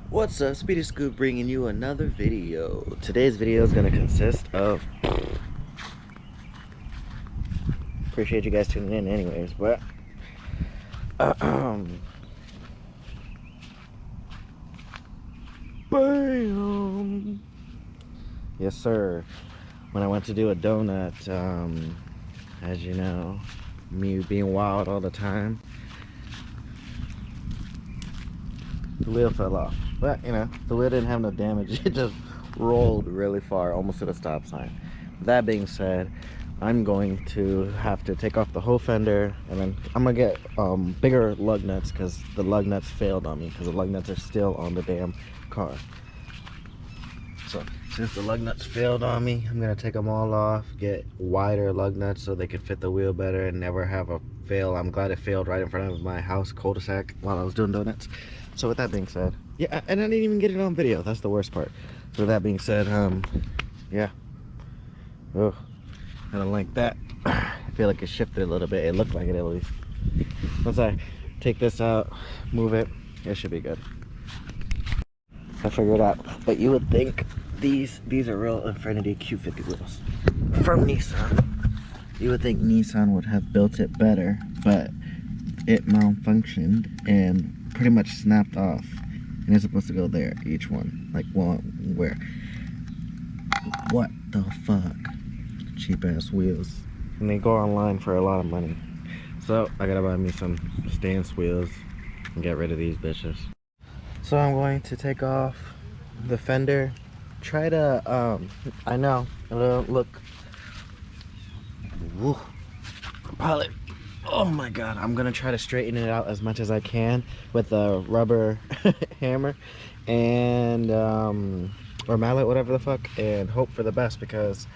What's up, Speedy Scoop, bringing you another video. Today's video is going to consist of... Appreciate you guys tuning in anyways, but... Bam! Yes, sir. When I went to do a donut, as you know, me being wild all the time, the wheel fell off. But, you know, the wheel didn't have no damage. It just rolled really far, almost to the stop sign. That being said, I'm going to have to take off the whole fender, and then I'm gonna get bigger lug nuts because the lug nuts failed on me, because the lug nuts are still on the damn car. So since the lug nuts failed on me, I'm gonna take them all off, get wider lug nuts so they can fit the wheel better and never have a fail. I'm glad it failed right in front of my house cul-de-sac while I was doing donuts. So with that being said, yeah, and I didn't even get it on video. That's the worst part. So with that being said, yeah. Oh, I don't like that. I feel like it shifted a little bit. It looked like it at least. Once I take this out, move it, it should be good. I figured out. But you would think these are real Infinity Q50 wheels from Nissan. You would think Nissan would have built it better, but it malfunctioned and pretty much snapped off, and it's supposed to go there, each one, like one where. What the fuck? Cheap ass wheels, and they go online for a lot of money. So I gotta buy me some stance wheels and get rid of these bitches. So I'm going to take off the fender, try to I know it'll look, woo, probably, oh my god, I'm gonna try to straighten it out as much as I can with a rubber hammer and or mallet, whatever the fuck, and hope for the best, because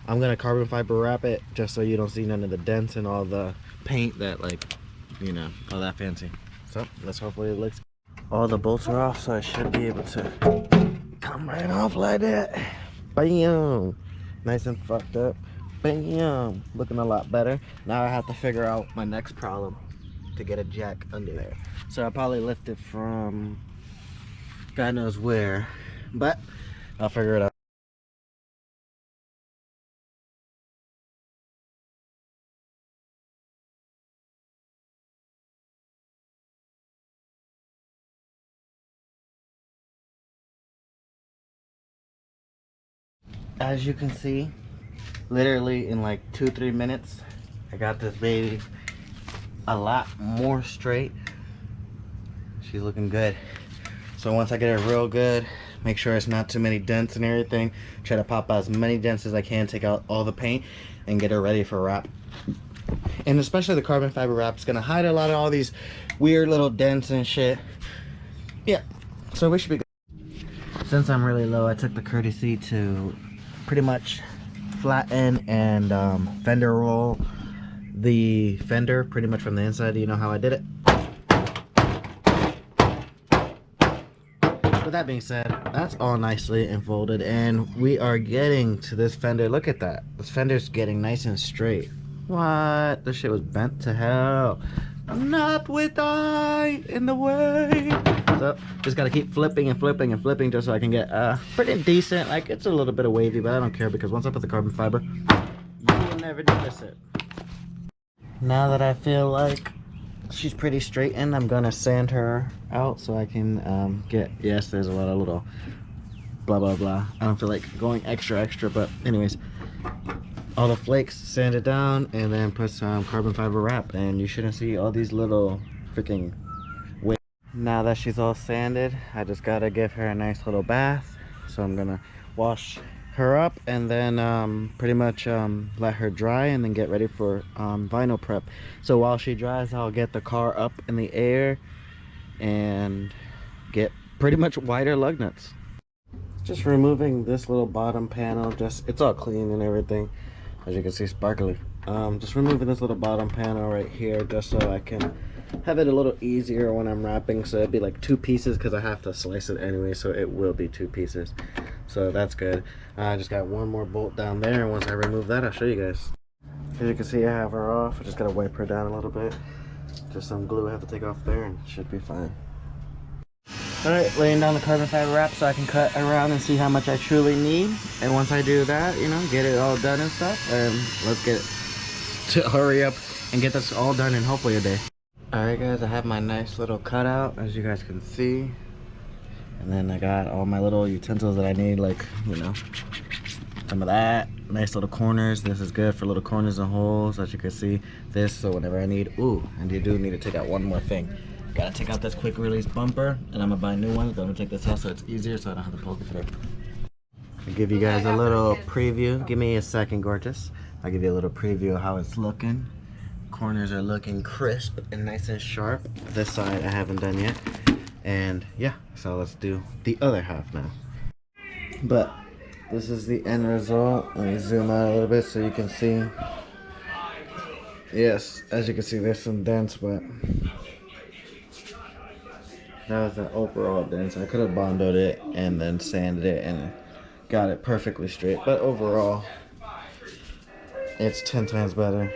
I'm gonna carbon fiber wrap it just so you don't see none of the dents and all the paint that, like, you know, all that fancy. So let's hopefully it looks. All the bolts are off, so I should be able to come right off like that. Bam! Nice and fucked up. Bam! Looking a lot better. Now I have to figure out my next problem to get a jack under there. So I'll probably lift it from God knows where, but I'll figure it out. As you can see, literally in like 2-3 minutes, I got this baby a lot more straight. She's looking good. So once I get her real good, make sure it's not too many dents and everything, try to pop out as many dents as I can, take out all the paint, and get her ready for wrap. And especially the carbon fiber wrap is gonna hide a lot of all these weird little dents and shit. Yeah, so we should be good. Since I'm really low, I took the courtesy to pretty much flatten and fender roll the fender pretty much from the inside. You know how I did it? With that being said, that's all nicely enfolded, and we are getting to this fender. Look at that. This fender's getting nice and straight. What? This shit was bent to hell. Not with I in the way. So just gotta keep flipping and flipping and flipping just so I can get pretty decent. Like, it's a little bit of wavy, but I don't care, because once I put the carbon fiber, you will never notice it. Now that I feel like she's pretty straightened, I'm gonna sand her out so I can get, yes, there's a lot of little blah blah blah. I don't feel like going extra, but anyways, all the flakes, sand it down, and then put some carbon fiber wrap, and you shouldn't see all these little freaking waves. Now that she's all sanded, I just gotta give her a nice little bath. So I'm gonna wash her up and then pretty much let her dry, and then get ready for vinyl prep. So while she dries, I'll get the car up in the air and get pretty much wider lug nuts. Just removing this little bottom panel, just, it's all clean and everything, as you can see, sparkly. Just removing this little bottom panel right here just so I can have it a little easier when I'm wrapping. So it'd be like 2 pieces, because I have to slice it anyway, so it will be 2 pieces. So that's good. I just got one more bolt down there, and once I remove that, I'll show you guys. As you can see, I have her off. I just gotta wipe her down a little bit. Just some glue I have to take off there, and it should be fine. Alright, laying down the carbon fiber wrap so I can cut around and see how much I truly need. And once I do that, you know, get it all done and stuff, let's get to hurry up and get this all done in hopefully a day. Alright guys, I have my nice little cutout, as you guys can see. And then I got all my little utensils that I need, like, you know, some of that. Nice little corners. This is good for little corners and holes, as you can see. This, so whenever I need, ooh, and you do need to take out one more thing. Gotta take out this quick release bumper, and I'm gonna buy new ones. Gonna take this out so it's easier, so I don't have to poke it through. I'll give you guys a little preview. Give me a second, gorgeous. I'll give you a little preview of how it's looking. Corners are looking crisp and nice and sharp. This side I haven't done yet. And yeah, so let's do the other half now. But this is the end result. Let me zoom out a little bit so you can see. Yes, as you can see, there's some dents, but that was the overall dents. I could have bondoed it and then sanded it and got it perfectly straight, but overall it's 10 times better.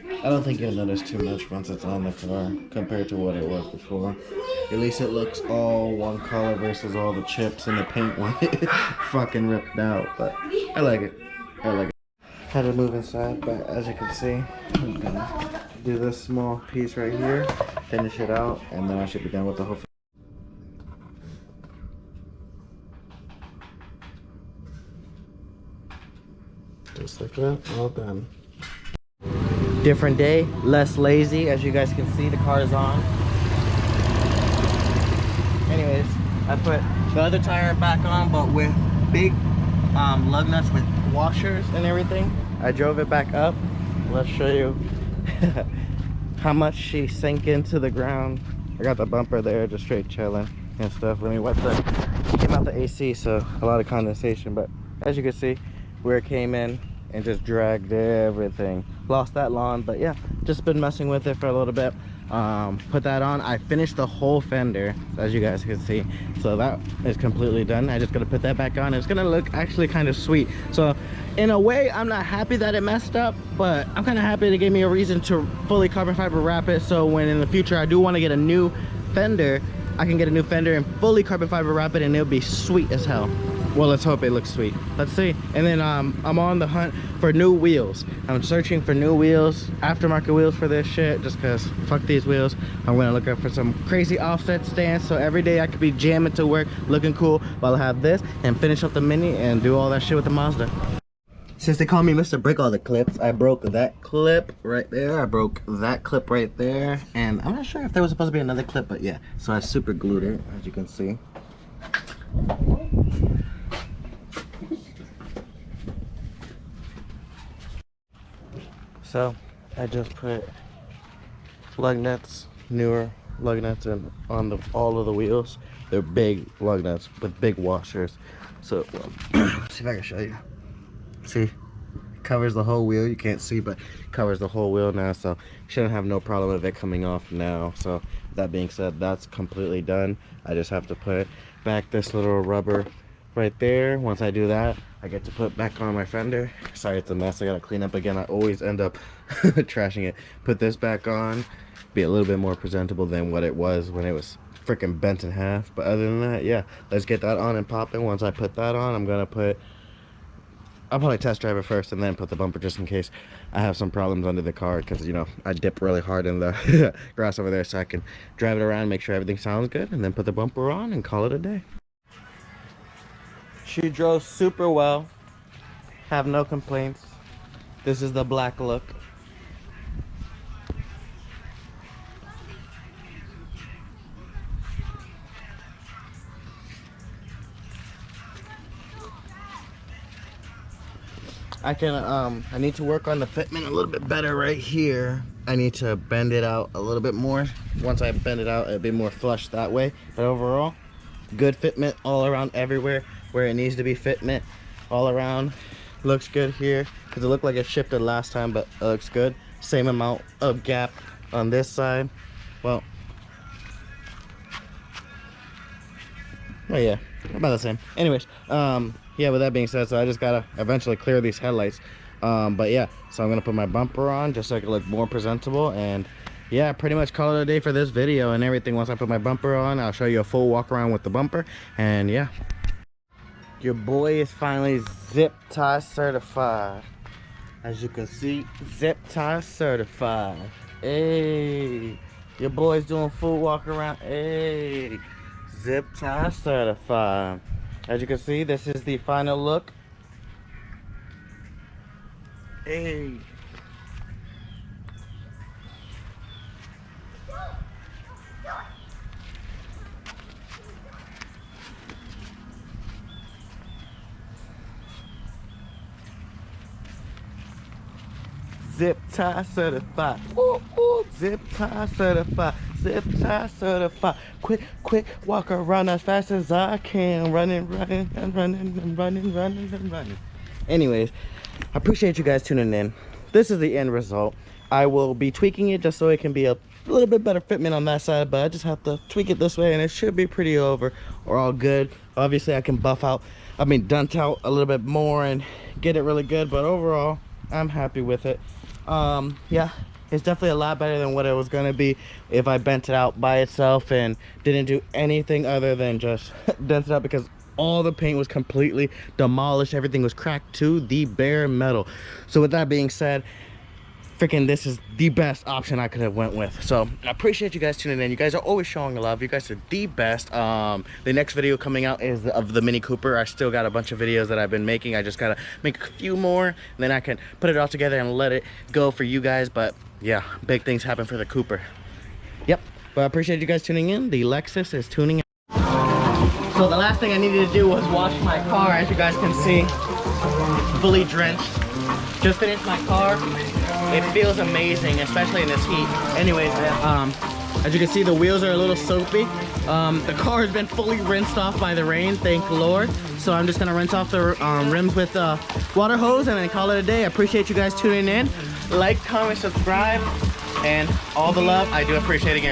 I don't think you'll notice too much once it's on the car compared to what it was before. At least it looks all one color versus all the chips and the paint when it fucking ripped out. But I like it. I like it. Had to move inside, but as you can see, I'm gonna do this small piece right here, finish it out, and then I should be done with the whole. Just like that, all done. Different day, less lazy. As you guys can see, the car is on. Anyways, I put the other tire back on, but with big lug nuts with washers and everything. I drove it back up. Let's show you how much she sank into the ground. I got the bumper there, just straight chilling and stuff. Let me wipe came out the AC, so a lot of condensation. But as you can see, where it came in and just dragged everything. Lost that lawn, but yeah, just been messing with it for a little bit. Put that on. I finished the whole fender, as you guys can see, so that is completely done. I just gotta put that back on. It's gonna look actually kind of sweet. So in a way, I'm not happy that it messed up, but I'm kind of happy it gave me a reason to fully carbon fiber wrap it, so when in the future I do want to get a new fender, I can get a new fender and fully carbon fiber wrap it, and it'll be sweet as hell. Well, let's hope it looks sweet. Let's see. And then I'm on the hunt for new wheels. I'm searching for new wheels, aftermarket wheels for this shit, just because fuck these wheels. I'm gonna look up for some crazy offset stands, so every day I could be jamming to work, looking cool, while I have this, and finish up the Mini and do all that shit with the Mazda. Since they call me Mr. Break All the Clips, I broke that clip right there. I broke that clip right there. And I'm not sure if there was supposed to be another clip, but yeah. So I super glued it, as you can see. So I just put lug nuts, newer lug nuts in on all of the wheels. They're big lug nuts with big washers. So let's see if I can show you. See, covers the whole wheel. You can't see, but covers the whole wheel now, so shouldn't have no problem with it coming off now. So that being said, that's completely done. I just have to put back this little rubber right there. Once I do that, I get to put back on my fender. Sorry, it's a mess. I gotta clean up again. I always end up trashing it. Put this back on, be a little bit more presentable than what it was when it was freaking bent in half. But other than that, yeah, let's get that on and popping. Once I put that on, I'll probably test drive it first and then put the bumper, just in case I have some problems under the car, because, you know, I dip really hard in the grass over there, so I can drive it around, make sure everything sounds good, and then put the bumper on and call it a day. She drove super well, have no complaints. This is the black look. I need to work on the fitment a little bit better right here. I need to bend it out a little bit more. Once I bend it out, it'll be more flush that way. But overall, good fitment all around everywhere where it needs to be fitment all around. Looks good here, because it looked like it shifted last time, but it looks good. Same amount of gap on this side. Well, oh yeah, about the same. Anyways, yeah, with that being said, so I just gotta eventually clear these headlights. But yeah, so I'm gonna put my bumper on just so I can look more presentable, and yeah, pretty much call it a day for this video and everything. Once I put my bumper on, I'll show you a full walk around with the bumper. And yeah, your boy is finally zip tie certified. As you can see, zip tie certified. Hey, your boy's doing full walk around. Hey, zip tie certified. As you can see, this is the final look. Hey. Zip tie certified. Ooh, ooh, zip tie certified. Zip tie certified. Quick, walk around as fast as I can. Running. Anyways, I appreciate you guys tuning in. This is the end result. I will be tweaking it just so it can be a little bit better fitment on that side, but I just have to tweak it this way and it should be pretty over or all good. Obviously I can dunt out a little bit more and get it really good, but overall I'm happy with it. Yeah, it's definitely a lot better than what it was gonna be if I bent it out by itself and didn't do anything other than just dent it out, because all the paint was completely demolished. Everything was cracked to the bare metal. So with that being said, freaking this is the best option I could have went with. So I appreciate you guys tuning in. You guys are always showing love. You guys are the best. The next video coming out is of the Mini Cooper. I still got a bunch of videos that I've been making. I just gotta make a few more and then I can put it all together and let it go for you guys. But yeah, big things happen for the Cooper. Yep, but I appreciate you guys tuning in. The Lexus is tuning in. So the last thing I needed to do was wash my car. As you guys can see, fully drenched. Just finished my car. It feels amazing, especially in this heat. Anyways, as you can see, the wheels are a little soapy. The car has been fully rinsed off by the rain, thank the Lord. So I'm just gonna rinse off the rims with a water hose and then call it a day. I appreciate you guys tuning in. Like, comment, subscribe, and all the love. I do appreciate it again.